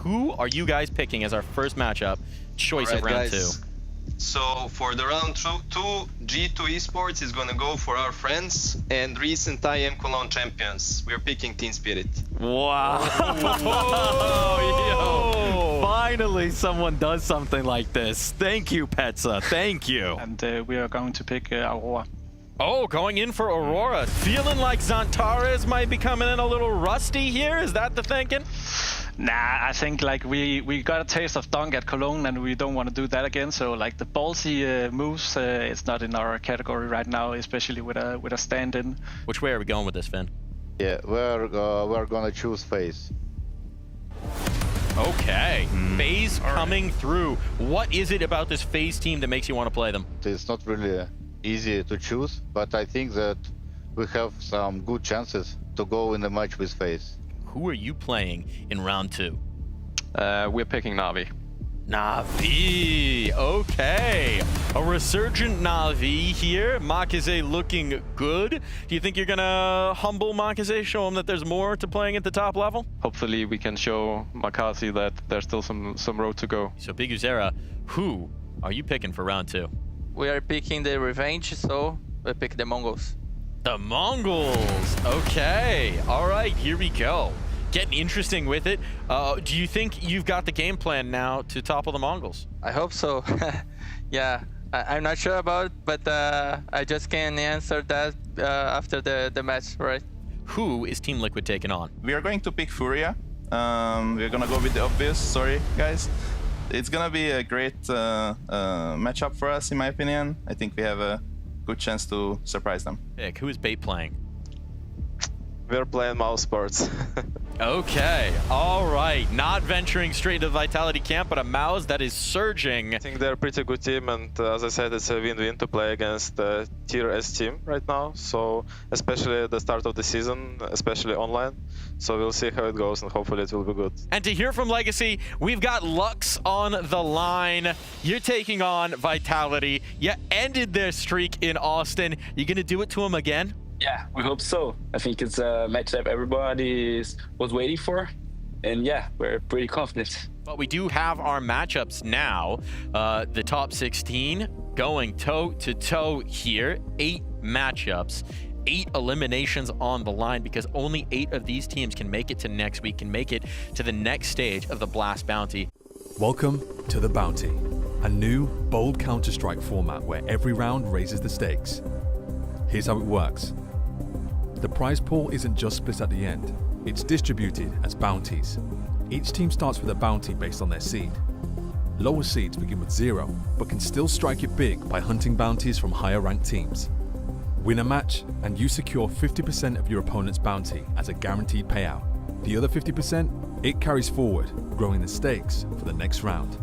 who are you guys picking as our first matchup choice of round two? So for the round two, G2 esports is gonna go for our friends and recent IM Cologne champions. We're picking Team Spirit. Wow. Yo. Finally someone does something like this. Thank you, Petsa. Thank you. And we are going to pick Aurora. Oh, going in for Aurora. Feeling like Zantares might be coming in a little rusty here? Is that the thinking? Nah, I think like we got a taste of Dunk at Cologne and we don't want to do that again. So like the ballsy moves, it's not in our category right now, especially with a stand-in. Which way are we going with this, Finn? Yeah, we're gonna choose FaZe. Okay, FaZe coming through. What is it about this FaZe team that makes you want to play them? It's not really easy to choose, but I think that we have some good chances to go in the match with FaZe. Who are you playing in round two? We're picking Na'Vi. Na'Vi, okay. A resurgent Na'Vi here. Makaze looking good. Do you think you're gonna humble Makaze, show him that there's more to playing at the top level? Hopefully we can show Makaze that there's still some road to go. So Big Uzera, who are you picking for round two? We are picking the revenge, so we pick the Mongols. The Mongols, okay. All right, here we go. Getting interesting with it. Do you think you've got the game plan now to topple the Mongols? I hope so. Yeah, I'm not sure about it, but I just can answer that after the match, right? Who is Team Liquid taking on? We are going to pick Furia. We're gonna go with the obvious, sorry guys. It's gonna be a great matchup for us, in my opinion. I think we have a good chance to surprise them. Pick. Who is Bait playing? We're playing Mouse Sports. Okay, all right. Not venturing straight into the Vitality camp, but a Mouse that is surging. I think they're a pretty good team, and as I said, it's a win-win to play against the Tier S team right now. So, especially at the start of the season, especially online. So we'll see how it goes, and hopefully it will be good. And to hear from Legacy, we've got Lux on the line. You're taking on Vitality. You ended their streak in Austin. You gonna do it to them again? Yeah, we hope so. I think it's a matchup everybody was waiting for. And yeah, we're pretty confident. But we do have our matchups now. The top 16 going toe-to-toe here. 8 matchups. 8 eliminations on the line because only 8 of these teams can make it to next week, can make it to the next stage of the Blast Bounty. Welcome to the Bounty, a new, bold Counter-Strike format where every round raises the stakes. Here's how it works. The prize pool isn't just split at the end, it's distributed as bounties. Each team starts with a bounty based on their seed. Lower seeds begin with 0, but can still strike it big by hunting bounties from higher ranked teams. Win a match and you secure 50% of your opponent's bounty as a guaranteed payout. The other 50%, it carries forward, growing the stakes for the next round.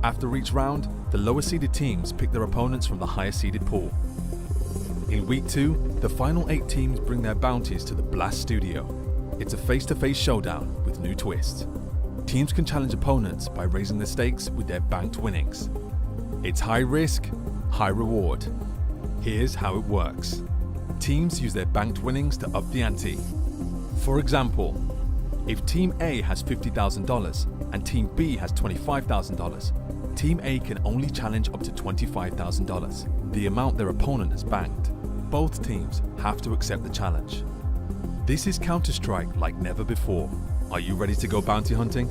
After each round, the lower seeded teams pick their opponents from the higher seeded pool. In week 2, the final 8 teams bring their bounties to the Blast Studio. It's a face-to-face showdown with new twists. Teams can challenge opponents by raising the stakes with their banked winnings. It's high risk, high reward. Here's how it works. Teams use their banked winnings to up the ante. For example, if Team A has $50,000 and Team B has $25,000, Team A can only challenge up to $25,000, the amount their opponent has banked. Both teams have to accept the challenge. This is Counter-Strike like never before. Are you ready to go bounty hunting?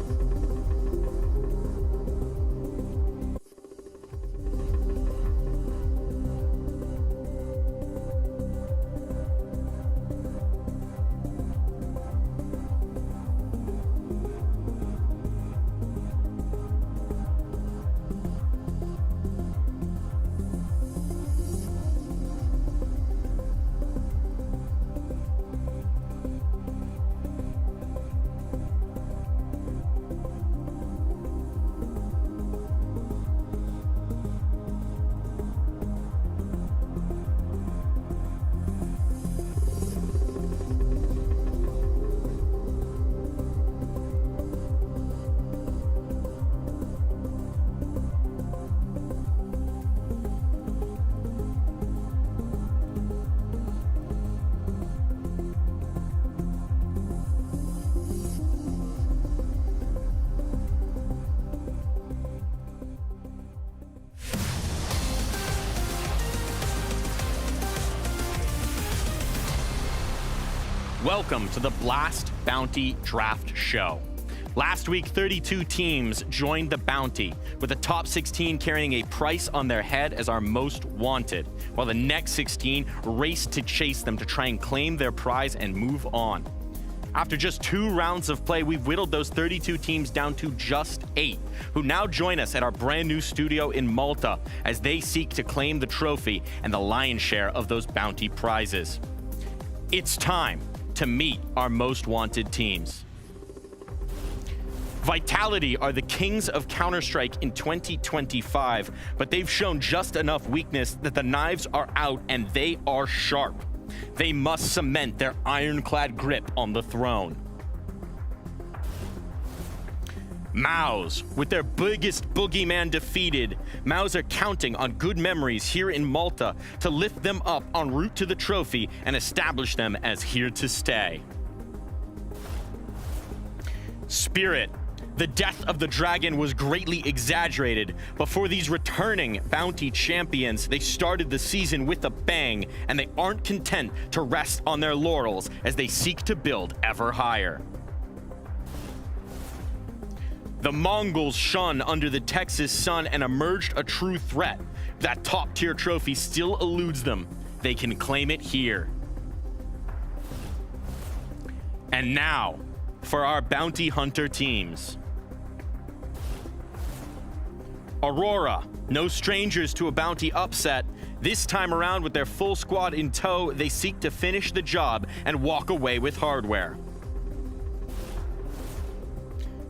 Welcome to the Blast Bounty Draft Show. Last week, 32 teams joined the bounty, with the top 16 carrying a price on their head as our most wanted, while the next 16 raced to chase them to try and claim their prize and move on. After just 2 rounds of play, we've whittled those 32 teams down to just 8, who now join us at our brand new studio in Malta as they seek to claim the trophy and the lion's share of those bounty prizes. It's time to meet our most wanted teams. Vitality are the kings of Counter-Strike in 2025, but they've shown just enough weakness that the knives are out and they are sharp. They must cement their ironclad grip on the throne. Maus, with their biggest boogeyman defeated, Maus are counting on good memories here in Malta to lift them up en route to the trophy and establish them as here to stay. Spirit, the death of the dragon was greatly exaggerated, but for these returning bounty champions, they started the season with a bang, and they aren't content to rest on their laurels as they seek to build ever higher. The Mongols shone under the Texas sun and emerged a true threat. That top-tier trophy still eludes them. They can claim it here. And now, for our bounty hunter teams. Aurora, no strangers to a bounty upset. This time around, with their full squad in tow, they seek to finish the job and walk away with hardware.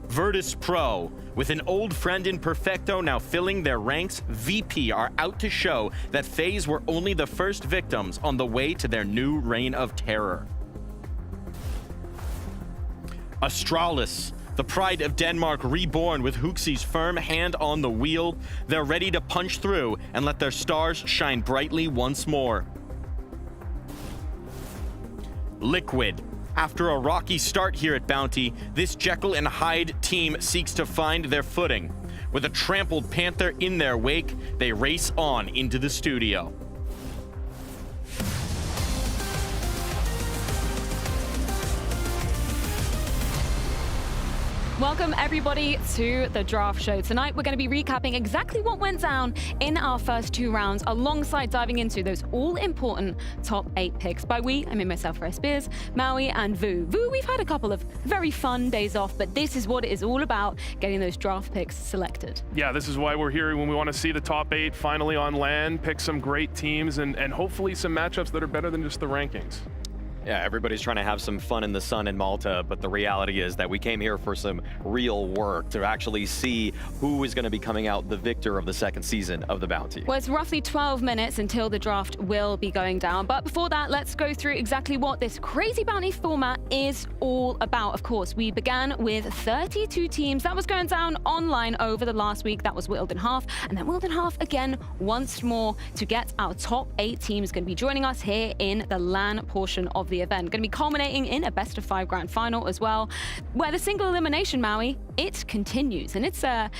Virtus Pro, with an old friend in Perfecto now filling their ranks, VP are out to show that FaZe were only the first victims on the way to their new reign of terror. Astralis, the pride of Denmark reborn with Huxey's firm hand on the wheel, they're ready to punch through and let their stars shine brightly once more. Liquid, after a rocky start here at Bounty, this Jekyll and Hyde team seeks to find their footing. With a trampled Panther in their wake, they race on into the studio. Welcome everybody to the draft show. Tonight we're going to be recapping exactly what went down in our first 2 rounds, alongside diving into those all-important top 8 picks. By we, I mean myself, Rare Spears, Maui, and Vu. Vu, we've had a couple of very fun days off, but this is what it is all about, getting those draft picks selected. Yeah, this is why we're here, when we want to see the top 8 finally on land, pick some great teams, and hopefully some matchups that are better than just the rankings. Yeah, everybody's trying to have some fun in the sun in Malta, but the reality is that we came here for some real work to actually see who is going to be coming out the victor of the second season of the Bounty. Well, it's roughly 12 minutes until the draft will be going down. But before that, let's go through exactly what this crazy Bounty format is all about. Of course, we began with 32 teams. That was going down online over the last week. That was whittled in half, and then whittled in half again once more to get our top 8 teams going to be joining us here in the LAN portion of the event. Going to be culminating in a best of 5 grand final as well, where the single elimination, Maui, it continues, and it's led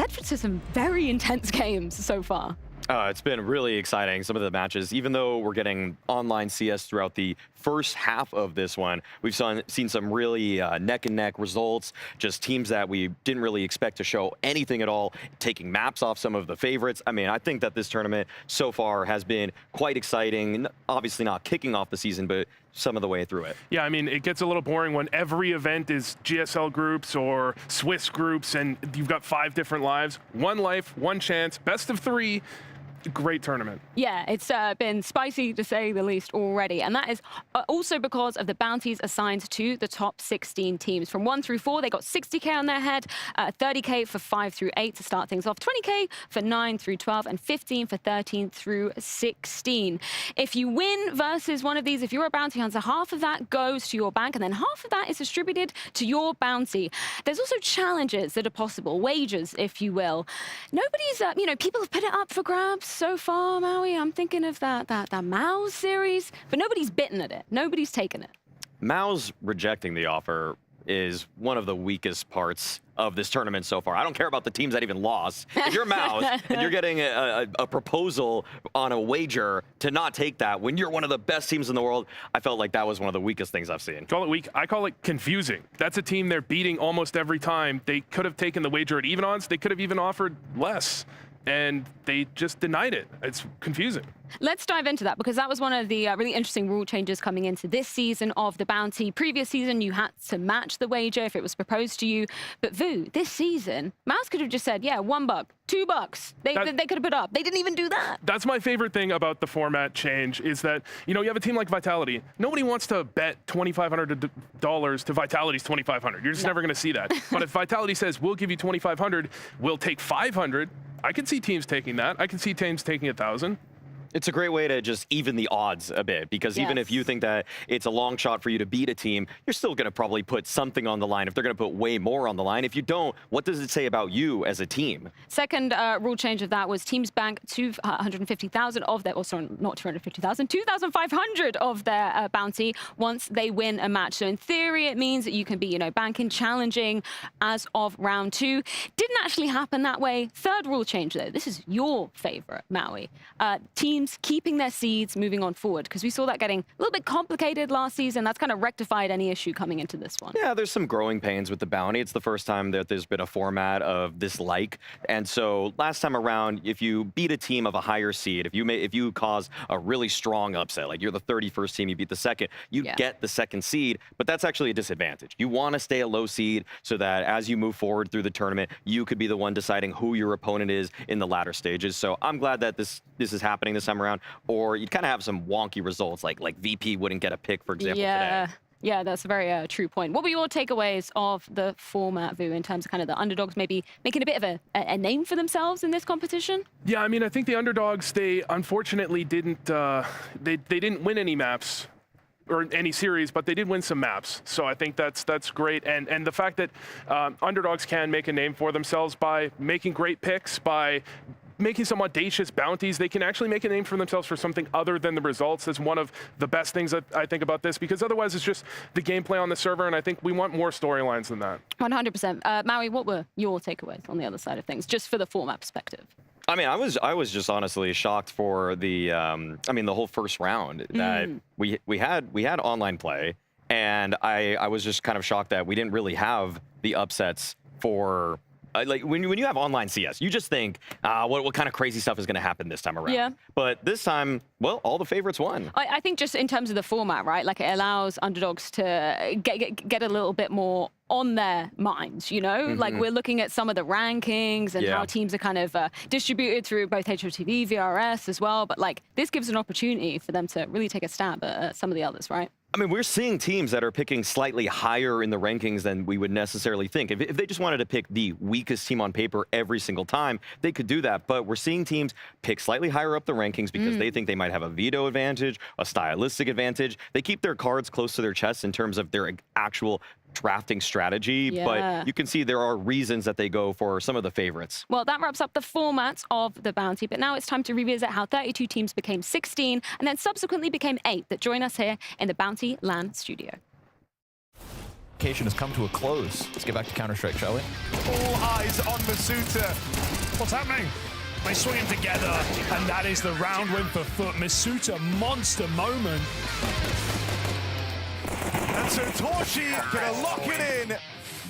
to some very intense games so far. It's been really exciting, some of the matches. Even though we're getting online CS throughout the first half of this one, we've seen some really neck-and-neck results, just teams that we didn't really expect to show anything at all, taking maps off some of the favorites. I mean, I think that this tournament so far has been quite exciting. Obviously not kicking off the season, but some of the way through it. Yeah, I mean, it gets a little boring when every event is GSL groups or Swiss groups, and you've got 5 different lives. 1 life, 1 chance, best of 3. Great tournament. Yeah, it's been spicy to say the least already, and that is also because of the bounties assigned to the top 16 teams. From 1 through 4, they got 60k on their head, 30k for 5 through 8 to start things off, 20k for 9 through 12, and 15 for 13 through 16. If you win versus one of these, if you're a bounty hunter, half of that goes to your bank, and then half of that is distributed to your bounty. There's also challenges that are possible, wagers, if you will. Nobody's, people have put it up for grabs so far, Maui. I'm thinking of that Maus series, but nobody's bitten at it. Nobody's taken it. Maus rejecting the offer is one of the weakest parts of this tournament so far. I don't care about the teams that even lost. If you're Mouse and you're getting a proposal on a wager to not take that when you're one of the best teams in the world, I felt like that was one of the weakest things I've seen. Call it weak. I call it confusing. That's a team they're beating almost every time. They could have taken the wager at even odds. They could have even offered less, and they just denied it. It's confusing. Let's dive into that, because that was one of the really interesting rule changes coming into this season of the bounty. Previous season, you had to match the wager if it was proposed to you. But Vu, this season, Mouse could have just said, yeah, $1, $2. They could have put up. They didn't even do that. That's my favorite thing about the format change is that, you know, you have a team like Vitality. Nobody wants to bet $2,500 to Vitality's $2,500. You're just never going to see that. But if Vitality says, we'll give you $2,500, we'll take $500, I can see teams taking that. I can see teams taking 1,000. It's a great way to just even the odds a bit, because even if you think that it's a long shot for you to beat a team, you're still going to probably put something on the line if they're going to put way more on the line. If you don't, what does it say about you as a team? Second rule change of that was teams bank 250,000 of their, or sorry, not 250,000, 2,500 of their bounty once they win a match. So in theory, it means that you can be, you know, banking, challenging as of round 2. Didn't actually happen that way. Third rule change, though. This is your favorite, Maui. Teams keeping their seeds moving on forward, because we saw that getting a little bit complicated last season. That's kind of rectified any issue coming into this one. Yeah, there's some growing pains with the bounty. It's the first time that there's been a format of this like. And so last time around, if you beat a team of a higher seed, if you cause a really strong upset, like you're the 31st team, you beat the second, you get the second seed, but that's actually a disadvantage. You want to stay a low seed so that as you move forward through the tournament, you could be the one deciding who your opponent is in the latter stages. So I'm glad that this is happening this time around, or you'd kind of have some wonky results, like VP wouldn't get a pick, for example, today. Yeah, that's a very true point. What were your takeaways of the format, Vu, in terms of kind of the underdogs maybe making a bit of a name for themselves in this competition? Yeah, I mean, I think the underdogs, they unfortunately didn't they didn't win any maps or any series, but they did win some maps. So I think that's great. And the fact that underdogs can make a name for themselves by making great picks, by making some audacious bounties, they can actually make a name for themselves for something other than the results. That's one of the best things that I think about this, because otherwise it's just the gameplay on the server, and I think we want more storylines than that. 100%. Maui, what were your takeaways on the other side of things, just for the format perspective? I mean, I was just honestly shocked for the the whole first round that we had online play, and I was just kind of shocked that we didn't really have the upsets for. Like when you have online CS, you just think, what kind of crazy stuff is going to happen this time around? Yeah. But this time, well, all the favorites won. I think just in terms of the format, right? Like it allows underdogs to get a little bit more on their minds, you know? Like we're looking at some of the rankings and how teams are kind of distributed through both HOTV, VRS as well. But like this gives an opportunity for them to really take a stab at some of the others, right? I mean, we're seeing teams that are picking slightly higher in the rankings than we would necessarily think. If they just wanted to pick the weakest team on paper every single time, they could do that. But we're seeing teams pick slightly higher up the rankings because they think they might have a veto advantage, a stylistic advantage. They keep their cards close to their chest in terms of their actual drafting strategy, but you can see there are reasons that they go for some of the favorites. Well, that wraps up the format of the bounty, but now it's time to revisit how 32 teams became 16 and then subsequently became 8 that join us here in the Bounty LAN studio. Has come to a close. Let's get back to Counter-Strike, shall we? All eyes on Masuta. What's happening? They swing him together, and that is the round win for Foot. Masuta, monster moment. And so Torshi gonna lock it in.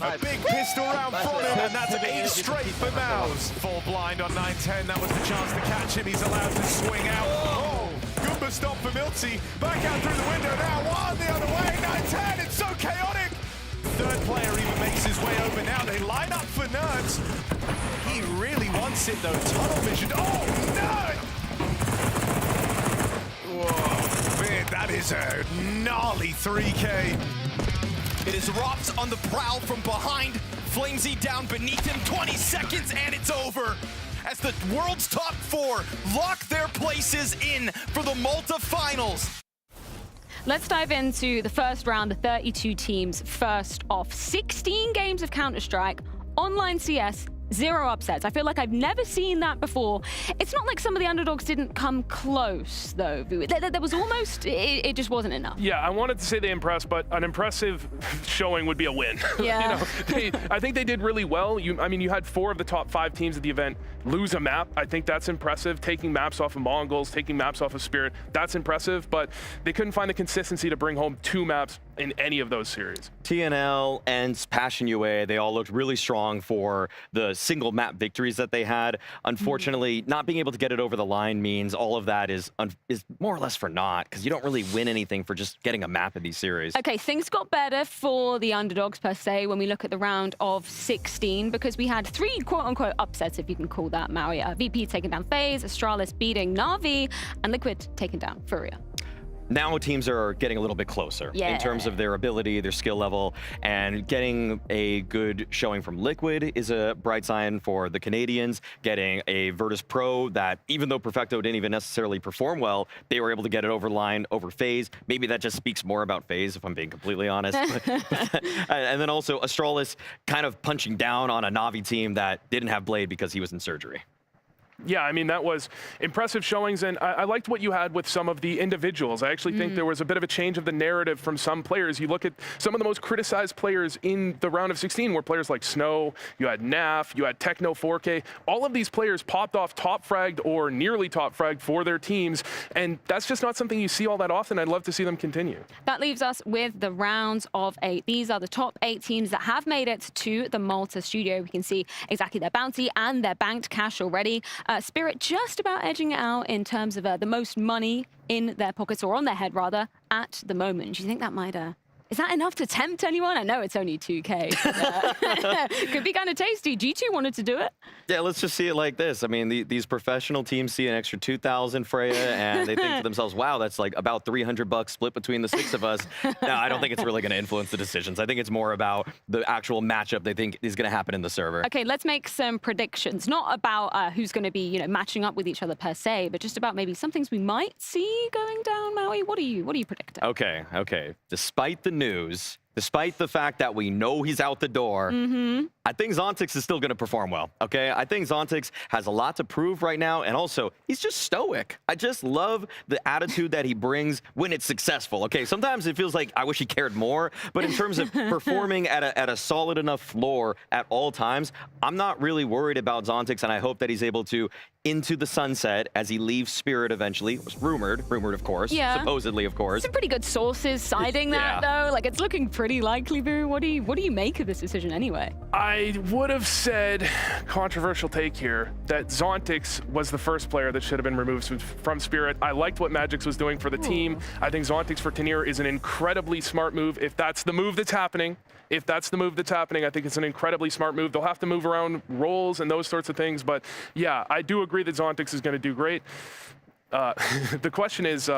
A big pistol round from him, and that's 8 straight for Mouse. Full blind on 9-10. That was the chance to catch him. He's allowed to swing out. Oh, Goomba stop for Milty. Back out through the window now. One the other way. 9-10. It's so chaotic. Third player even makes his way over now. They line up for Nerds. He really wants it though. Tunnel vision. Oh, no! Whoa, man, that is a gnarly 3K. It is Rops on the prowl from behind. Flamesy down beneath him. 20 seconds and it's over. As the world's top 4 lock their places in for the Malta finals. Let's dive into the first round, the 32 teams first off. 16 games of Counter-Strike, online CS, 0 upsets. I feel like I've never seen that before. It's not like some of the underdogs didn't come close, though. There was almost, it just wasn't enough. Yeah, I wanted to say they impressed, but an impressive showing would be a win. Yeah. I think they did really well. I mean, you had 4 of the top 5 teams at the event lose a map. I think that's impressive. Taking maps off of Mongols, taking maps off of Spirit, that's impressive, but they couldn't find the consistency to bring home 2 maps in any of those series. TNL and Passion UA, they all looked really strong for the single map victories that they had. Unfortunately, not being able to get it over the line means all of that is more or less for naught, because you don't really win anything for just getting a map in these series. Okay, things got better for the underdogs per se when we look at the round of 16, because we had 3 quote-unquote upsets, if you can call that, Maui. VP taking down FaZe, Astralis beating Na'Vi, and Liquid taking down Furia. Now teams are getting a little bit closer in terms of their ability, their skill level, and getting a good showing from Liquid is a bright sign for the Canadians. Getting a Virtus Pro that, even though Perfecto didn't even necessarily perform well, they were able to get it over the line over FaZe. Maybe that just speaks more about FaZe, if I'm being completely honest. And then also Astralis kind of punching down on a Na'Vi team that didn't have Blade because he was in surgery. Yeah, I mean, that was impressive showings, and I liked what you had with some of the individuals. I actually think there was a bit of a change of the narrative from some players. You look at some of the most criticized players in the round of 16 were players like Snow, you had Naf, you had Techno 4K. All of these players popped off top fragged or nearly top fragged for their teams, and that's just not something you see all that often. I'd love to see them continue. That leaves us with the rounds of 8. These are the top 8 teams that have made it to the Malta studio. We can see exactly their bounty and their banked cash already. Spirit just about edging it out in terms of the most money in their pockets, or on their head rather, at the moment. Do you think that might is that enough to tempt anyone? I know it's only 2K. But, could be kind of tasty. G2 wanted to do it. Yeah, let's just see it like this. I mean, these professional teams see an extra 2,000 Freya, and they think to themselves, wow, that's like about $300 split between the 6 of us. No, I don't think it's really going to influence the decisions. I think it's more about the actual matchup they think is going to happen in the server. Okay, let's make some predictions. Not about who's going to be, matching up with each other per se, but just about maybe some things we might see going down, Maui. What are you predicting? Okay. Despite the news, despite the fact that we know he's out the door, I think Zontix is still going to perform well, okay? I think Zontix has a lot to prove right now, and also, he's just stoic. I just love the attitude that he brings when it's successful, okay? Sometimes it feels like I wish he cared more, but in terms of performing at a solid enough floor at all times, I'm not really worried about Zontix, and I hope that he's able to into the sunset as he leaves Spirit eventually. It was rumored of course, supposedly of course. Some pretty good sources citing that though. Like, it's looking pretty likely, Boo. What do you make of this decision anyway? I would have said, controversial take here, that Zontix was the first player that should have been removed from Spirit. I liked what Magix was doing for the team. I think Zontix for Tanir is an incredibly smart move. If that's the move that's happening, I think it's an incredibly smart move. They'll have to move around roles and those sorts of things, but yeah, I do agree that Zontix is going to do great. The question is,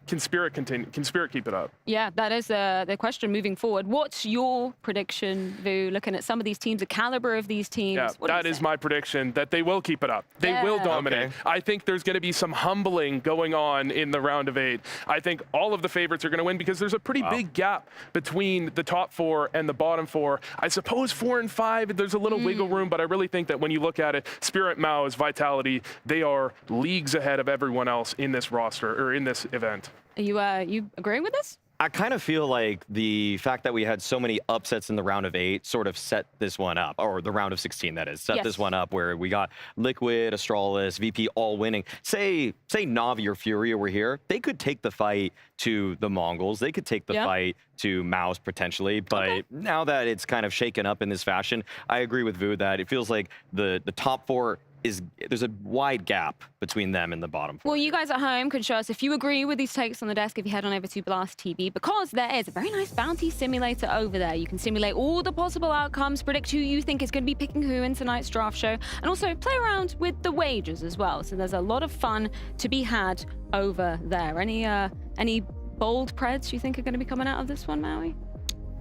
can Spirit continue? Can Spirit keep it up? Yeah, that is the question moving forward. What's your prediction, Vu, looking at some of these teams, the caliber of these teams? Yeah, that is my prediction, that they will keep it up. They will dominate. Okay. I think there's going to be some humbling going on in the round of 8. I think all of the favorites are going to win because there's a pretty big gap between the top 4 and the bottom 4. I suppose 4 and 5, there's a little wiggle room, but I really think that when you look at it, Spirit, Mao's, Vitality, they are leagues ahead of everyone else in this roster, or in this event. Are you agreeing with this? I kind of feel like the fact that we had so many upsets in the round of 8 sort of set this one up, or the round of 16, that is, set this one up where we got Liquid, Astralis, VP all winning. Say Na'Vi or Furia were here, they could take the fight to the Mongols, they could take the fight to Maus potentially, but now that it's kind of shaken up in this fashion, I agree with Vu that it feels like the top 4 there's a wide gap between them and the bottom 4. Well, you guys at home can show us if you agree with these takes on the desk if you head on over to Blast TV, because there is a very nice bounty simulator over there. You can simulate all the possible outcomes, predict who you think is going to be picking who in tonight's draft show, and also play around with the wagers as well. So there's a lot of fun to be had over there. Any bold preds you think are going to be coming out of this one, Maui?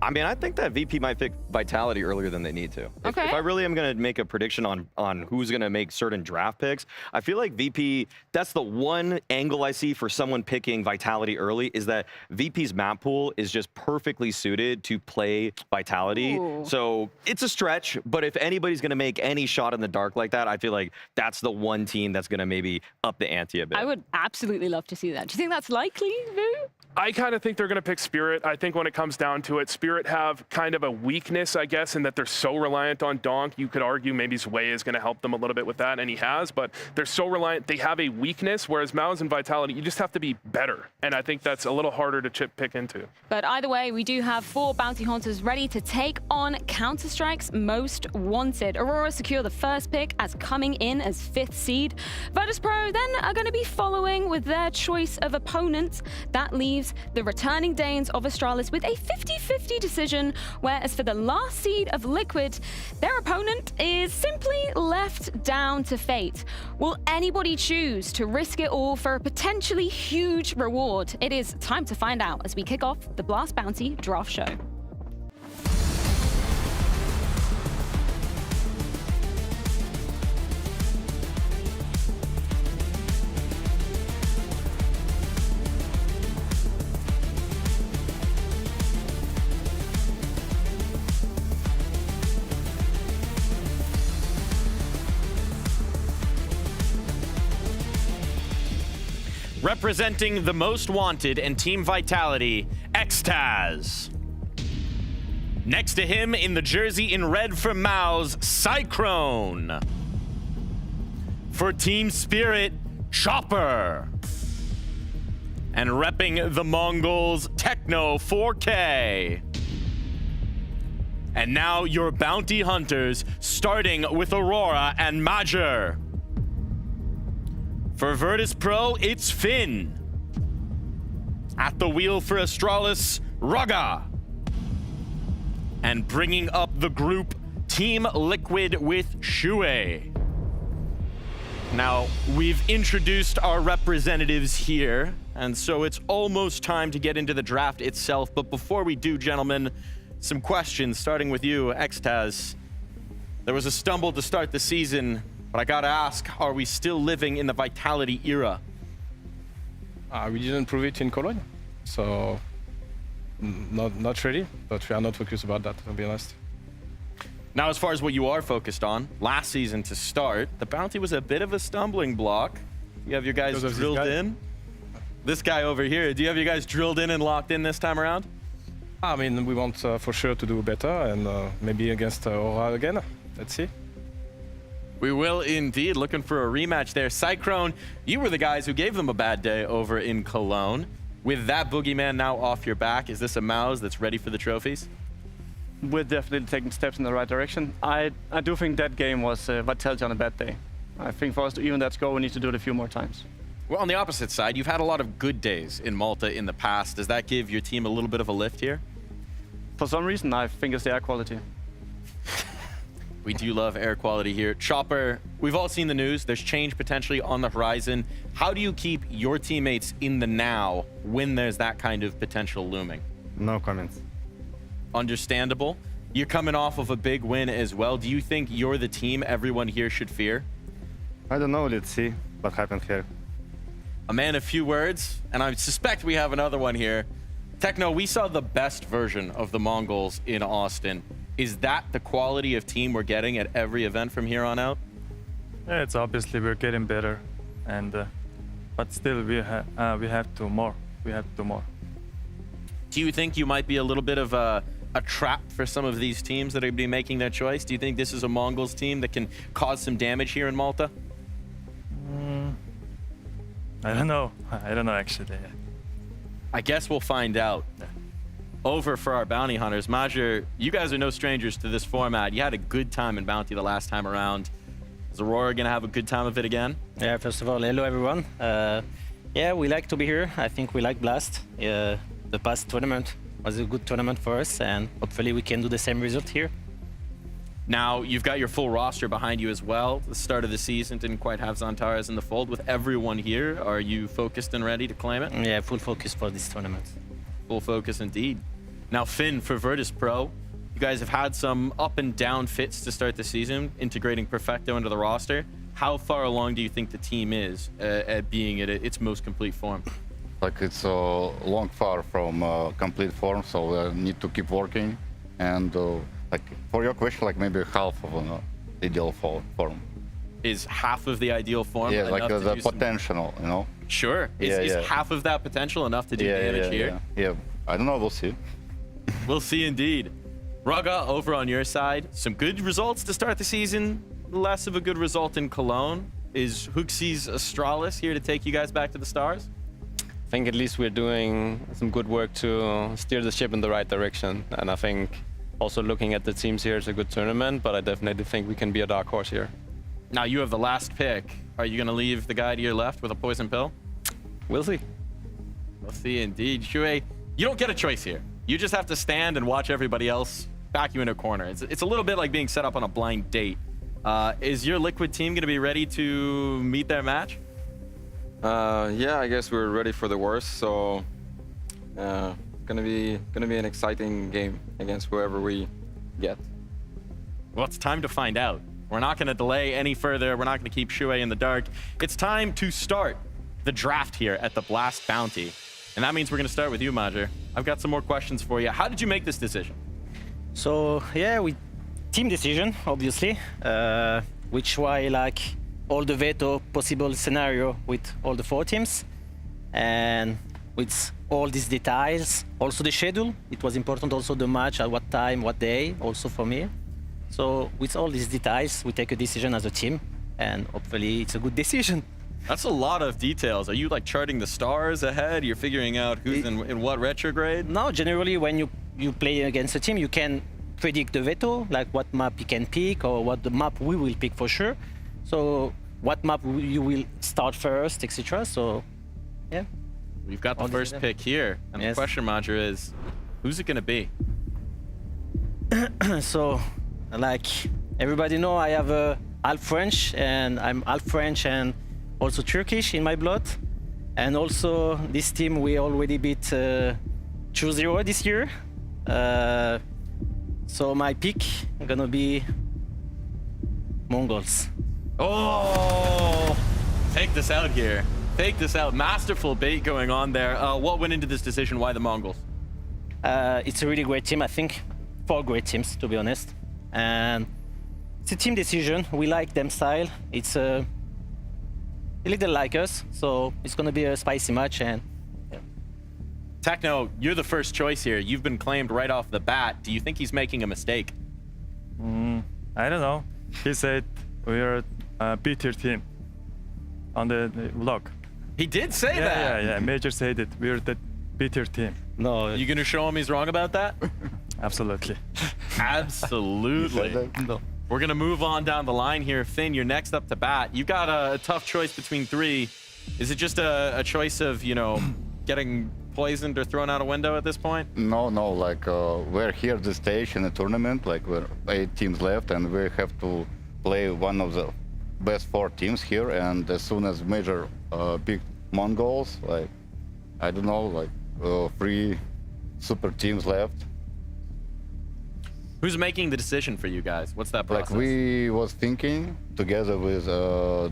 I mean, I think that VP might pick Vitality earlier than they need to. If I really am going to make a prediction on who's going to make certain draft picks, I feel like VP, that's the one angle I see for someone picking Vitality early, is that VP's map pool is just perfectly suited to play Vitality. Ooh. So it's a stretch, but if anybody's going to make any shot in the dark like that, I feel like that's the one team that's going to maybe up the ante a bit. I would absolutely love to see that. Do you think that's likely, Vu? I kind of think they're going to pick Spirit. I think when it comes down to it, Spirit have kind of a weakness, I guess, in that they're so reliant on Donk. You could argue maybe Zway is going to help them a little bit with that, and he has, but they're so reliant. They have a weakness, whereas Maus and Vitality, you just have to be better, and I think that's a little harder to pick into. But either way, we do have 4 bounty hunters ready to take on Counter-Strike's most wanted. Aurora secure the first pick as coming in as 5th seed. Virtus.pro then are going to be following with their choice of opponents. That leaves the returning Danes of Astralis with a 50-50 decision, whereas for the last seed of Liquid, their opponent is simply left down to fate. Will anybody choose to risk it all for a potentially huge reward? It is time to find out as we kick off the Blast Bounty Draft Show. Representing the most wanted and Team Vitality, Xtaz. Next to him in the jersey in red for Maus, Cyclone. For Team Spirit, Chopper. And repping the Mongols, Techno 4K. And now your bounty hunters, starting with Aurora and Major. For Virtus.pro, it's Finn. At the wheel for Astralis, Raga. And bringing up the group, Team Liquid with Shuei. Now, we've introduced our representatives here, and so it's almost time to get into the draft itself. But before we do, gentlemen, some questions, starting with you, Xtaz. There was a stumble to start the season, but I gotta ask, are we still living in the Vitality era? We didn't prove it in Cologne, so not really, but we are not focused about that, to be honest. Now, as far as what you are focused on, last season to start, the bounty was a bit of a stumbling block. You have your guys drilled in? This guy over here, do you have your guys drilled in and locked in this time around? I mean, we want for sure to do better, and maybe against Aura again. Let's see. We will indeed. Looking for a rematch there. Cyclone, you were the guys who gave them a bad day over in Cologne. With that boogeyman now off your back, is this a Maus that's ready for the trophies? We're definitely taking steps in the right direction. I do think that game was Vitality on a bad day. I think for us to even that score, we need to do it a few more times. Well, on the opposite side, you've had a lot of good days in Malta in the past. Does that give your team a little bit of a lift here? For some reason, I think it's the air quality. We do love air quality here. Chopper, we've all seen the news. There's change potentially on the horizon. How do you keep your teammates in the now when there's that kind of potential looming? No comments. Understandable. You're coming off of a big win as well. Do you think you're the team everyone here should fear? I don't know. Let's see what happens here. A man of few words, and I suspect we have another one here. Techno, we saw the best version of the Mongols in Austin. Is that the quality of team we're getting at every event from here on out? Yeah, it's obviously we're getting better, and but still we have to more. We have to do more. Do you think you might be a little bit of a trap for some of these teams that are be making their choice? Do you think this is a Mongols team that can cause some damage here in Malta? I don't know. I don't know actually. I guess we'll find out. Yeah. Over for our bounty hunters. Major, you guys are no strangers to this format. You had a good time in bounty the last time around. Is Aurora gonna have a good time of it again? Yeah, first of all, hello everyone. Yeah, we like to be here. I think we like Blast. The past tournament was a good tournament for us, and hopefully we can do the same result here. Now, you've got your full roster behind you as well. The start of the season didn't quite have Zantares in the fold. With everyone here, are you focused and ready to claim it? Yeah, full focus for this tournament. Full focus indeed. Now, Finn, for Virtus Pro, you guys have had some up and down fits to start the season, integrating Perfecto into the roster. How far along do you think the team is at being at its most complete form? Like it's long far from complete form, so we need to keep working. And like for your question, like maybe half of an ideal form. Is half of the ideal form? Yeah, like the potential, you know. Sure. Is half of that potential enough to do damage here? Yeah, I don't know. We'll see. We'll see indeed. Raga, over on your side, some good results to start the season. Less of a good result in Cologne. Is Huxi's Astralis here to take you guys back to the stars? I think at least we're doing some good work to steer the ship in the right direction. And I think also looking at the teams here, it's a good tournament, but I definitely think we can be a dark horse here. Now you have the last pick. Are you going to leave the guy to your left with a poison pill? We'll see. We'll see indeed. Shuei, you don't get a choice here. You just have to stand and watch everybody else back you in a corner. It's a little bit like being set up on a blind date. Is your Liquid team going to be ready to meet their match? Yeah, I guess we're ready for the worst. So, gonna be an exciting game against whoever we get. Well, it's time to find out. We're not going to delay any further. We're not going to keep Shuei in the dark. It's time to start the draft here at the Blast Bounty, and that means we're going to start with you, Major. I've got some more questions for you. How did you make this decision? So yeah, we team decision, obviously, which why like all the veto possible scenario with all the 4 teams, and with all these details, also the schedule. It was important also the match at what time, what day, also for me. So with all these details, we take a decision as a team, and hopefully it's a good decision. That's a lot of details. Are you like charting the stars ahead? You're figuring out who's in what retrograde? No, generally when you play against a team, you can predict the veto, like what map you can pick or what the map we will pick for sure. So what map you will start first, etc. So yeah. We've got the first pick here. And the question, Major, is who's it going to be? So like everybody know, I have half French, and I'm half French and also Turkish in my blood. And also this team, we already beat 2-0 this year. So my pick gonna be Mongols. Oh, take this out here. Take this out. Masterful bait going on there. What went into this decision? Why the Mongols? It's a really great team. I think 4 great teams, to be honest. And it's a team decision. We like them style. It's a little like us, so it's gonna be a spicy match. And yeah. Techno, you're the first choice here. You've been claimed right off the bat. Do you think he's making a mistake? I don't know. He said we are a B-tier team on the vlog. He did say that. Yeah. Major said it. We're the B-tier team. No. You gonna show him he's wrong about that? Absolutely. Absolutely. No. We're gonna move on down the line here. Finn, you're next up to bat. You've got a tough choice between 3. Is it just a choice of, you know, getting poisoned or thrown out a window at this point? No, like we're here at the stage in the tournament, like we're 8 teams left, and we have to play one of the best 4 teams here. And as soon as Major pick Mongols, like I don't know, like 3 super teams left. Who's making the decision for you guys? What's that process? Like we was thinking together with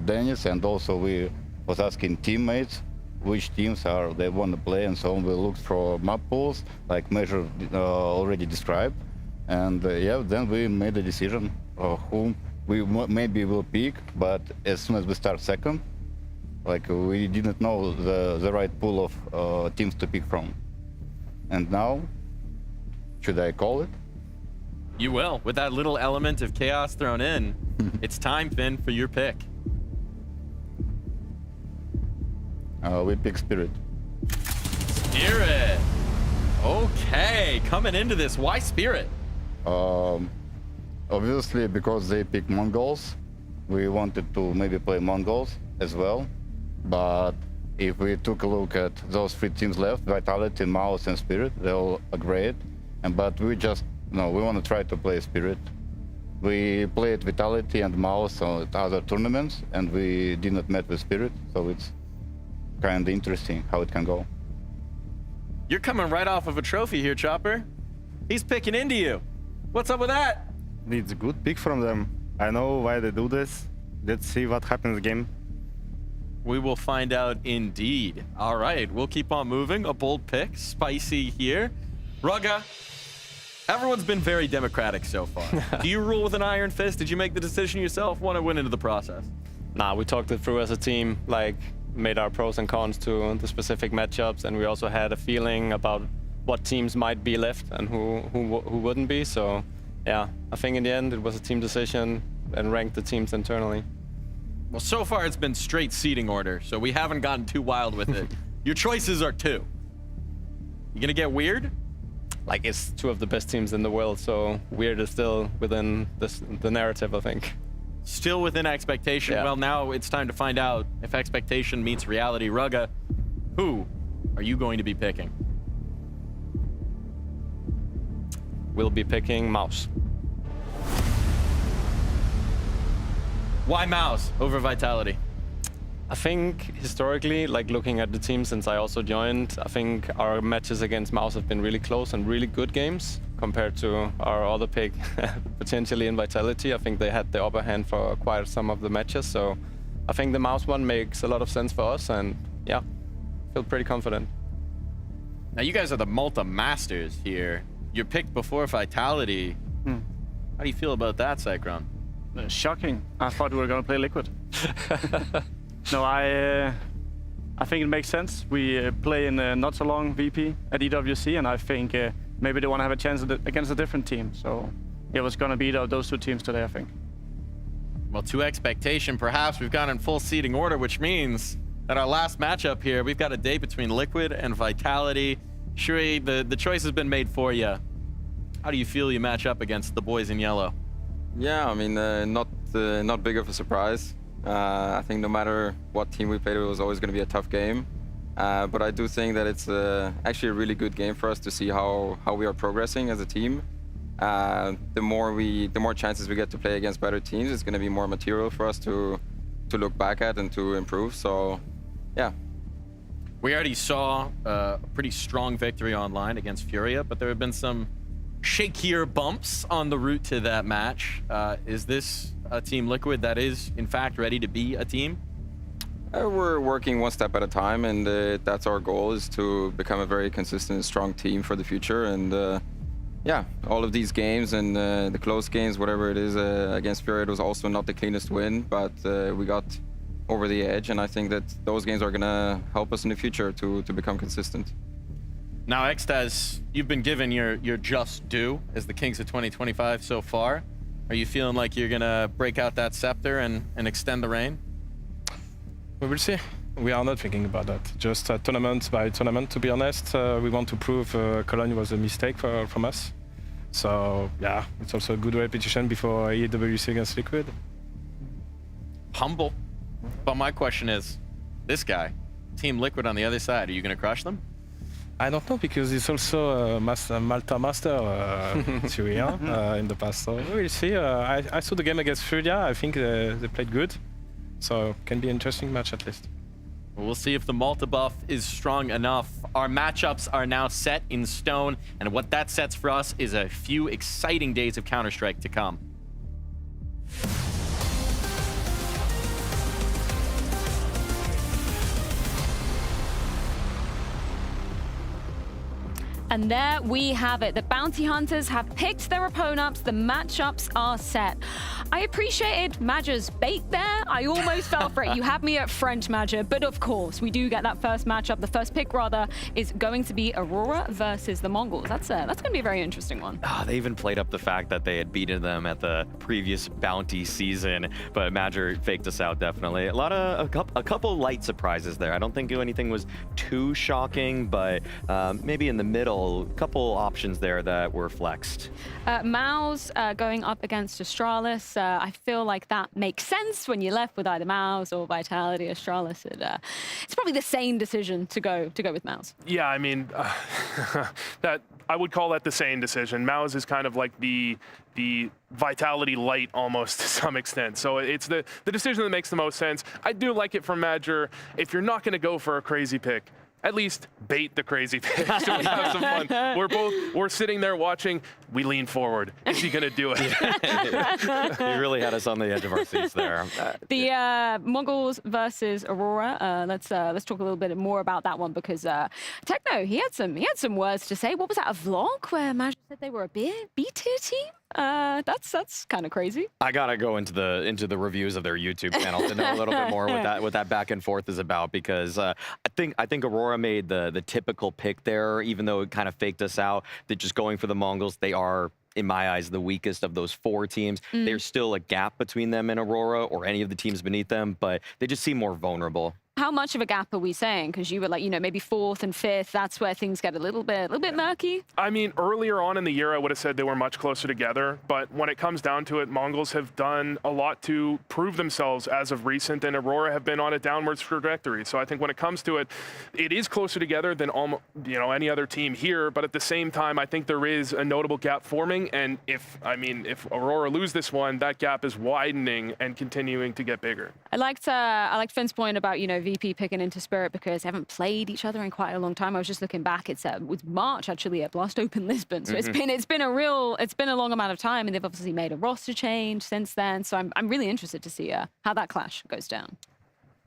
Dennis, and also we was asking teammates which teams are they want to play, and so on. We looked for map pools, like Major already described, and yeah, then we made a decision of whom we maybe will pick. But as soon as we start second, like we didn't know the right pool of teams to pick from. And now, should I call it? You will, with that little element of chaos thrown in. It's time, Finn, for your pick. We pick Spirit. Spirit. Okay, coming into this, why Spirit? Obviously, because they picked Mongols. We wanted to maybe play Mongols as well. But if we took a look at those 3 teams left, Vitality, Mouse, and Spirit, they're all great. But we just, no, we want to try to play Spirit. We played Vitality and Mouse at other tournaments, and we did not met with Spirit, so it's kind of interesting how it can go. You're coming right off of a trophy here, Chopper. He's picking into you. What's up with that? It's a good pick from them. I know why they do this. Let's see what happens game. We will find out indeed. All right, we'll keep on moving. A bold pick, Spicy here. Rugga, everyone's been very democratic so far. Do you rule with an iron fist? Did you make the decision yourself? Want to win into the process? Nah, we talked it through as a team, like made our pros and cons to the specific matchups, and we also had a feeling about what teams might be left and who wouldn't be. So yeah, I think in the end it was a team decision and ranked the teams internally. Well, so far it's been straight seeding order, so we haven't gotten too wild with it. Your choices are 2. You gonna get weird? Like, it's 2 of the best teams in the world, so weird is still within the narrative, I think. Still within expectation. Yeah. Well, now it's time to find out if expectation meets reality. Rugga, who are you going to be picking? We'll be picking Mouse. Why Mouse over Vitality? I think historically, like looking at the team since I also joined, I think our matches against Mouse have been really close and really good games compared to our other pick, potentially in Vitality. I think they had the upper hand for quite some of the matches, so I think the Mouse one makes a lot of sense for us, and yeah, feel pretty confident. Now you guys are the Malta masters here. You're picked before Vitality. How do you feel about that, Cycron? Shocking. I thought we were going to play Liquid. No, I think it makes sense. We play in not so long VP at EWC, and I think maybe they want to have a chance against a different team. So it was going to be those 2 teams today, I think. Well, to expectation, perhaps we've gone in full seeding order, which means that our last matchup here, we've got a day between Liquid and Vitality. Shui, the choice has been made for you. How do you feel you match up against the boys in yellow? Yeah, I mean, not big of a surprise. I think no matter what team we played, it was always going to be a tough game. But I do think that it's actually a really good game for us to see how we are progressing as a team. The more chances we get to play against better teams, it's going to be more material for us to look back at and to improve. So, yeah. We already saw a pretty strong victory online against Furia, but there have been some shakier bumps on the route to that match. Is this a Team Liquid that is, in fact, ready to be a team? We're working one step at a time, and that's our goal, is to become a very consistent and strong team for the future. And yeah, all of these games and the close games, whatever it is, against Furia, it was also not the cleanest win, but we got over the edge, and I think that those games are going to help us in the future to become consistent. Now, Xtaz, you've been given your just due as the Kings of 2025 so far. Are you feeling like you're going to break out that scepter and extend the reign? We will see. We are not thinking about that. Just tournament by tournament, to be honest. We want to prove Cologne was a mistake from us. So, yeah, it's also a good repetition before EWC against Liquid. Humble. But my question is, this guy, Team Liquid on the other side, are you going to crush them? I don't know, because he's also a Malta master theory in the past. So we'll see. I saw the game against Furia. I think they played good. So can be an interesting match at least. We'll see if the Malta buff is strong enough. Our matchups are now set in stone, and what that sets for us is a few exciting days of Counter-Strike to come. And there we have it. The bounty hunters have picked their opponents. The matchups are set. I appreciated Madger's bait there. I almost fell for it. You had me at French Madger, but of course, we do get that first matchup. The first pick, rather, is going to be Aurora versus the Mongols. That's going to be a very interesting one. Oh, they even played up the fact that they had beaten them at the previous bounty season, but Madger faked us out, definitely. A couple light surprises there. I don't think anything was too shocking, but maybe in the middle, a couple options there that were flexed. Maus going up against Astralis. I feel like that makes sense when you're left with either Maus or Vitality. Astralis, it's probably the sane decision to go with Maus. Yeah, I mean, that I would call that the sane decision. Maus is kind of like the Vitality light almost to some extent. So it's the decision that makes the most sense. I do like it from Madger. If you're not going to go for a crazy pick, at least bait the crazy pick. So we have some fun. We're sitting there watching. We lean forward. Is he going to do it? He really had us on the edge of our seats there. The Mongols versus Aurora. Let's talk a little bit more about that one because Techno, he had some words to say. What was that, a vlog where Maj said they were a B-tier team? That's kind of crazy. I gotta go into the reviews of their YouTube channel to know a little bit more what that back and forth is about, because I think Aurora made the typical pick there, even though it kind of faked us out. That just going for the Mongols, they are, in my eyes, the weakest of those 4 teams. There's still a gap between them and Aurora or any of the teams beneath them, but they just seem more vulnerable. How much of a gap are we saying? Because you were like, maybe 4th and 5th. That's where things get a little bit murky. I mean, earlier on in the year, I would have said they were much closer together. But when it comes down to it, Mongols have done a lot to prove themselves as of recent, and Aurora have been on a downwards trajectory. So I think when it comes to it, it is closer together than almost, any other team here. But at the same time, I think there is a notable gap forming. And if Aurora lose this one, that gap is widening and continuing to get bigger. I liked Finn's point about VP picking into Spirit because they haven't played each other in quite a long time. I was just looking back. It was March actually at Blast Open Lisbon, so it's been a long amount of time, and they've obviously made a roster change since then. So I'm really interested to see how that clash goes down.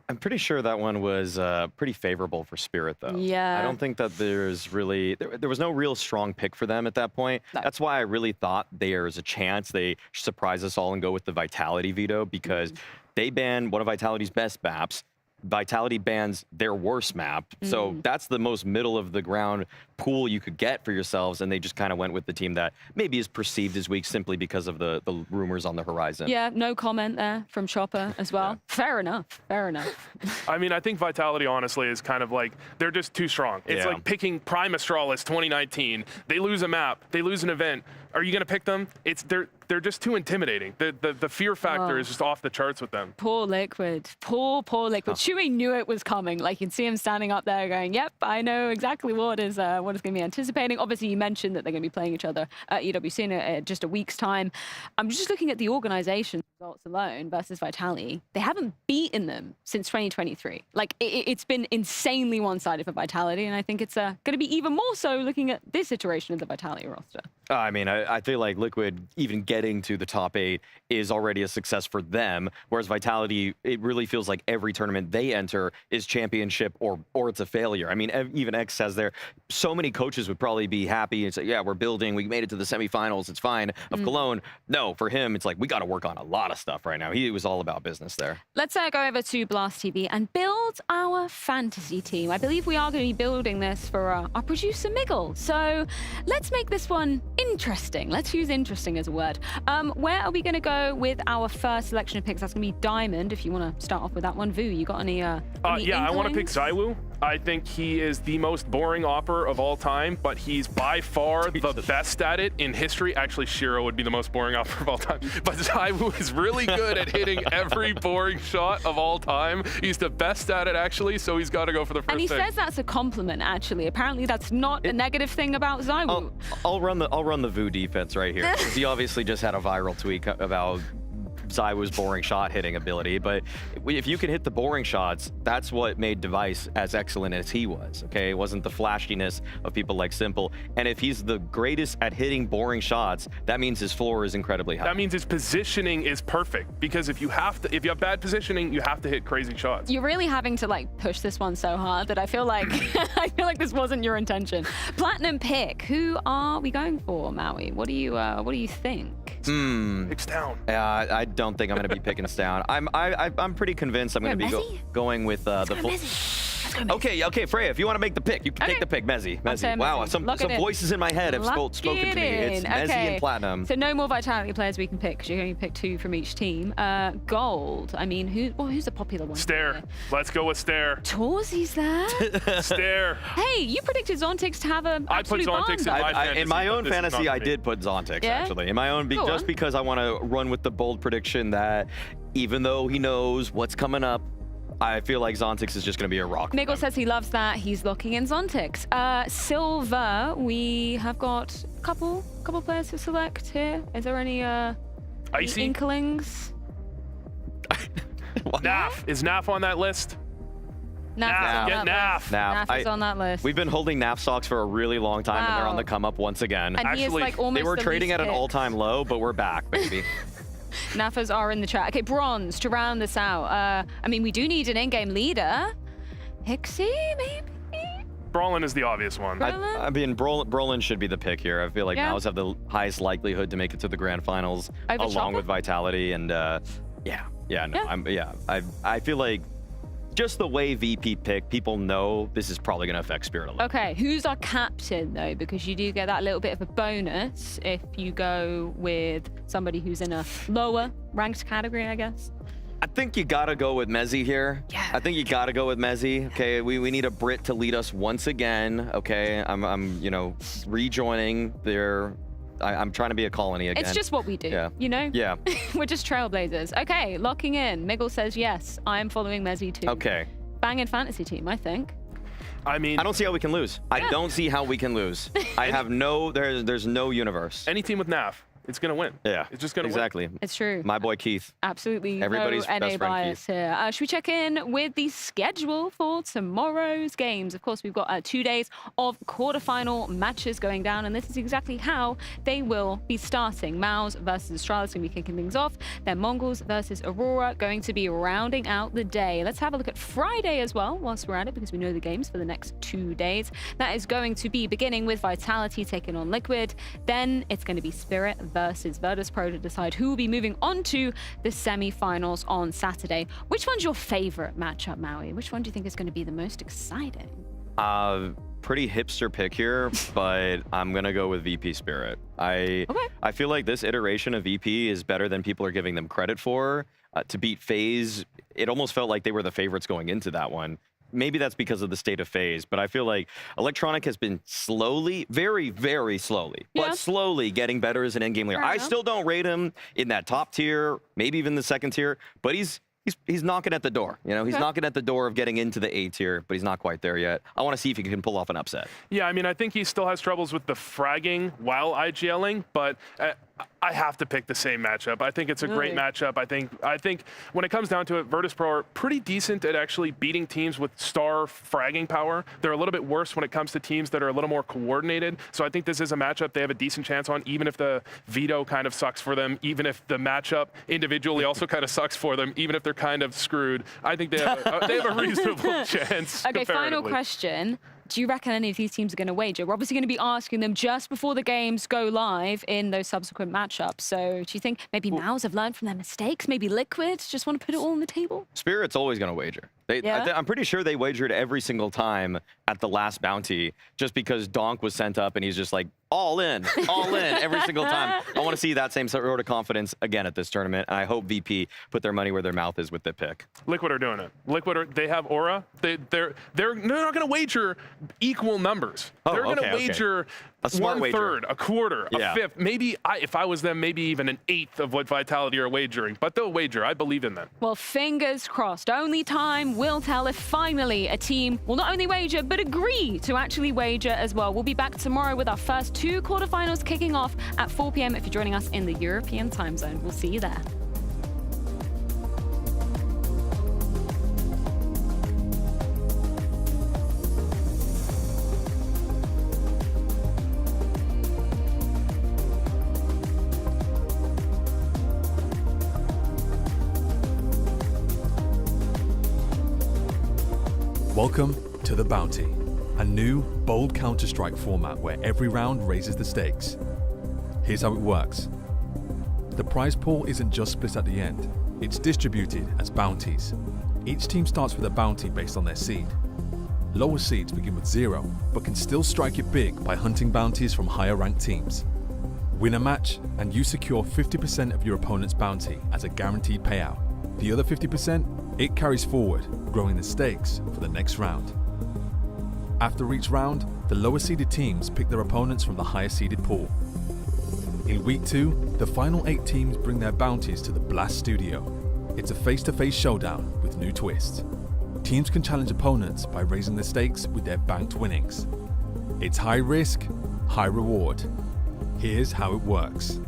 I'm pretty sure that one was pretty favorable for Spirit, though. Yeah. I don't think that there was no real strong pick for them at that point. No. That's why I really thought there's a chance they surprise us all and go with the Vitality veto, because they banned one of Vitality's best maps. Vitality bans their worst map. So that's the most middle of the ground pool you could get for yourselves, and they just kind of went with the team that maybe is perceived as weak simply because of the rumors on the horizon. Yeah, no comment there from Chopper as well. Yeah. Fair enough. I mean, I think Vitality honestly is kind of like, they're just too strong. It's like picking Prime Astralis 2019. They lose a map, they lose an event. Are you going to pick them? They're just too intimidating. The fear factor is just off the charts with them. Poor Liquid. Poor Liquid. Oh. Chewy knew it was coming. Like, you'd see him standing up there going, yep, I know exactly what is going to be anticipating. Obviously, you mentioned that they're going to be playing each other at EWC in just a week's time. I'm just looking at the organization results alone versus Vitality. They haven't beaten them since 2023. Like, it's been insanely one-sided for Vitality, and I think it's going to be even more so looking at this iteration of the Vitality roster. I mean, I feel like Liquid even getting to the top 8 is already a success for them, whereas Vitality, it really feels like every tournament they enter is championship or it's a failure. I mean, even X says there, so many coaches would probably be happy and say, yeah, we're building, we made it to the semifinals, it's fine. Of Cologne, no, for him, it's like, we got to work on a lot of stuff right now. He was all about business there. Let's go over to Blast TV and build our fantasy team. I believe we are going to be building this for our producer, Miggle. So let's make this one interesting. Let's use interesting as a word. Where are we going to go with our first selection of picks? That's going to be Diamond, if you want to start off with that one. Vu, you got any yeah, I want to pick ZywOo. I think he is the most boring opper of all time, but he's by far the best at it in history. Actually, Shiro would be the most boring opper of all time, but ZywOo is really good at hitting every boring shot of all time. He's the best at it, actually, so he's got to go for the first pick. And he pick. says that's a compliment, actually. Apparently, that's not a negative thing about ZywOo. I'll run the Vu defense right here. He obviously just had a viral tweet about ZywOo's boring shot hitting ability, but if you can hit the boring shots, that's what made Device as excellent as he was, okay? It wasn't the flashiness of people like Simple, and if he's the greatest at hitting boring shots, that means his floor is incredibly high. That means his positioning is perfect, because if you have bad positioning, you have to hit crazy shots. You're really having to like push this one so hard that I feel like this wasn't your intention. Platinum pick. Who are we going for, Maui? What do you think? Picks down. I don't think I'm going to be picking us down. I'm pretty convinced I'm going to be going with the full. Okay, Freya, if you want to make the pick, you can take the pick. Mezzy. Wow, some voices in my head have spoken to me. It's Mezzy and Platinum. So no more Vitality players we can pick, because you can only pick 2 from each team. Gold. I mean, who's the popular one? Stare. Let's go with Stare. Torzy's there. Stare. Hey, you predicted Zontix to have an absolute I put Zontix in my fantasy. In my own fantasy, I did put Zontix, actually. In my own, just because I want to run with the bold prediction that even though he knows what's coming up, I feel like Zontix is just going to be a rock. Miggle says he loves that. He's locking in Zontix. Silver, we have got a couple players to select here. Is there any inklings? Naf. Is Naf on that list? Naf. Get Naf. Naf is on that list. We've been holding Naf stocks for a really long time, and they're on the come up once again. And he is like almost they were the trading least at an picked. all-time low, but we're back, baby. Nafas are in the chat. Okay, bronze to round this out. I mean, we do need an in-game leader. Hixie, maybe? Brolin is the obvious one. I mean, Brolin should be the pick here. I feel like Yeah. Maus have the highest likelihood to make it to the grand finals, Over along Chopper? with Vitality, and I feel like just the way VP picked, people know this is probably going to affect Spirit a lot. Okay, who's our captain, though? Because you do get that little bit of a bonus if you go with somebody who's in a lower ranked category, I guess. I think you gotta go with Mezzi here. Yeah. I think you gotta go with Mezzi. Okay, we need a Brit to lead us once again. Okay, I'm rejoining their. I'm trying to be a colony again. It's just what we do, Yeah. you know? Yeah. We're just trailblazers. Okay, locking in. Miggle says yes. I'm following Mezzi too. Okay. Banging fantasy team, I think. I mean, I don't see how we can lose. I don't see how we can lose. I have no. There's no universe. Any team with Naf, it's gonna win. Yeah. It's just gonna exactly. win. It's true. My boy Keith. Absolutely Everybody's no NA best friend bias here. Should we check in with the schedule for tomorrow's games? Of course, we've got 2 days of quarterfinal matches going down, and this is exactly how they will be starting. Maus versus Astralis going to be kicking things off. Then Mongols versus Aurora going to be rounding out the day. Let's have a look at Friday as well whilst we're at it, because we know the games for the next 2 days. That is going to be beginning with Vitality taking on Liquid. Then it's going to be Spirit versus Virtus Pro to decide who will be moving on to the semi-finals on Saturday. Which one's your favorite matchup, Maui? Which one do you think is going to be the most exciting? Pretty hipster pick here, but I'm gonna go with VP Spirit. I feel like this iteration of VP is better than people are giving them credit for. To beat FaZe, it almost felt like they were the favorites going into that one. Maybe that's because of the state of FaZe, but I feel like Electronic has been slowly, very, very slowly, but slowly getting better as an in-game leader. I still don't rate him in that top tier, maybe even the second tier, but he's knocking at the door. You know, he's knocking at the door of getting into the A tier, but he's not quite there yet. I want to see if he can pull off an upset. Yeah, I mean, I think he still has troubles with the fragging while IGLing, but I have to pick the same matchup. I think it's a great matchup. I think when it comes down to it, Virtus Pro are pretty decent at actually beating teams with star fragging power. They're a little bit worse when it comes to teams that are a little more coordinated. So I think this is a matchup they have a decent chance on, even if the veto kind of sucks for them, even if the matchup individually also kind of sucks for them, even if they're kind of screwed. I think they have a reasonable chance. Okay, final question. Do you reckon any of these teams are going to wager? We're obviously going to be asking them just before the games go live in those subsequent matchups. So do you think maybe Maus have learned from their mistakes? Maybe Liquid just want to put it all on the table? Spirit's always going to wager. I'm pretty sure they wagered every single time at the last bounty, just because Donk was sent up and he's just like, all in every single time. I want to see that same sort of confidence again at this tournament, and I hope VP put their money where their mouth is with the pick. Liquid are doing it. They have aura. They're not going to wager equal numbers. They're going to wager a smart one-third, a quarter, a fifth, maybe, if I was them, maybe even an eighth of what Vitality are wagering. But they'll wager. I believe in them. Well, fingers crossed. Only time will tell if finally a team will not only wager, but agree to actually wager as well. We'll be back tomorrow with our first 2 quarterfinals kicking off at 4 p.m. if you're joining us in the European time zone. We'll see you there. Welcome to The Bounty, a new, bold Counter-Strike format where every round raises the stakes. Here's how it works. The prize pool isn't just split at the end, it's distributed as bounties. Each team starts with a bounty based on their seed. Lower seeds begin with 0, but can still strike it big by hunting bounties from higher ranked teams. Win a match, and you secure 50% of your opponent's bounty as a guaranteed payout. The other 50%, it carries forward, growing the stakes for the next round. After each round, the lower seeded teams pick their opponents from the higher seeded pool. In week 2, the final 8 teams bring their bounties to the Blast Studio. It's a face-to-face showdown with new twists. Teams can challenge opponents by raising the stakes with their banked winnings. It's high risk, high reward. Here's how it works.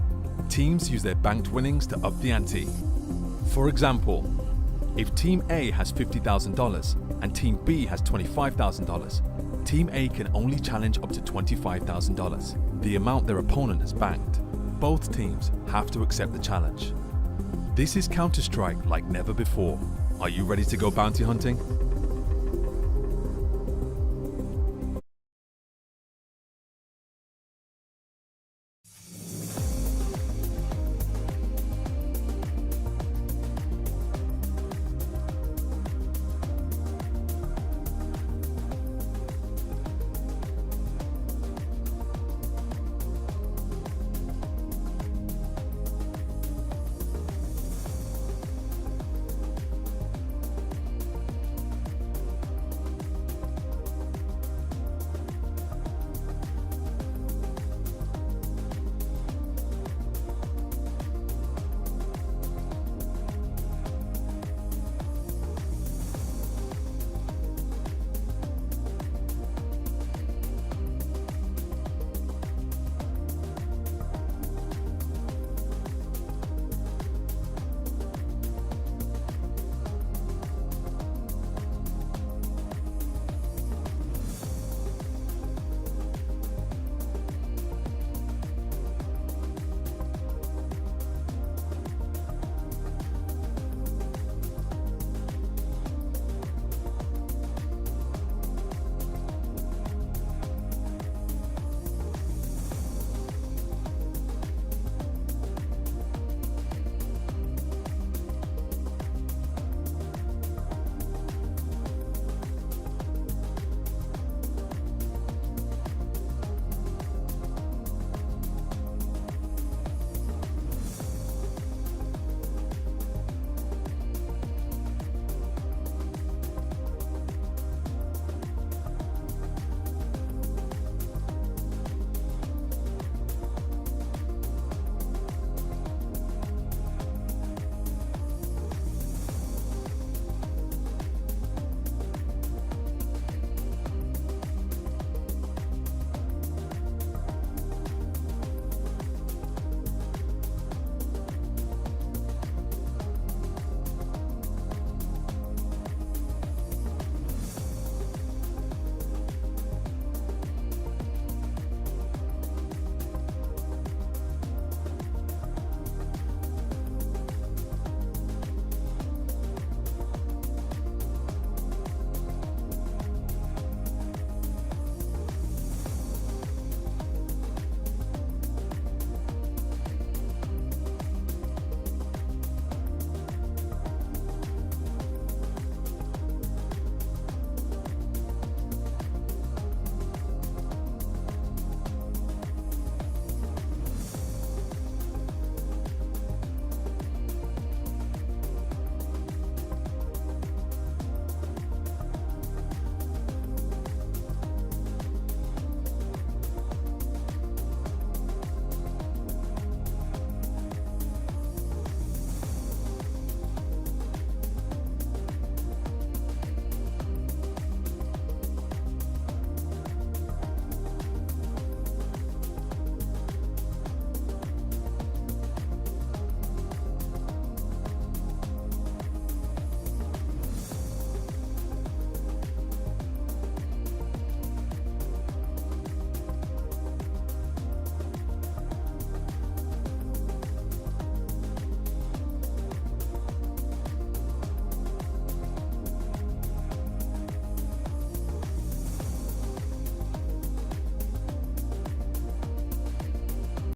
Teams use their banked winnings to up the ante. For example, If Team A has $50,000 and Team B has $25,000, Team A can only challenge up to $25,000, the amount their opponent has banked. Both teams have to accept the challenge. This is Counter-Strike like never before. Are you ready to go bounty hunting?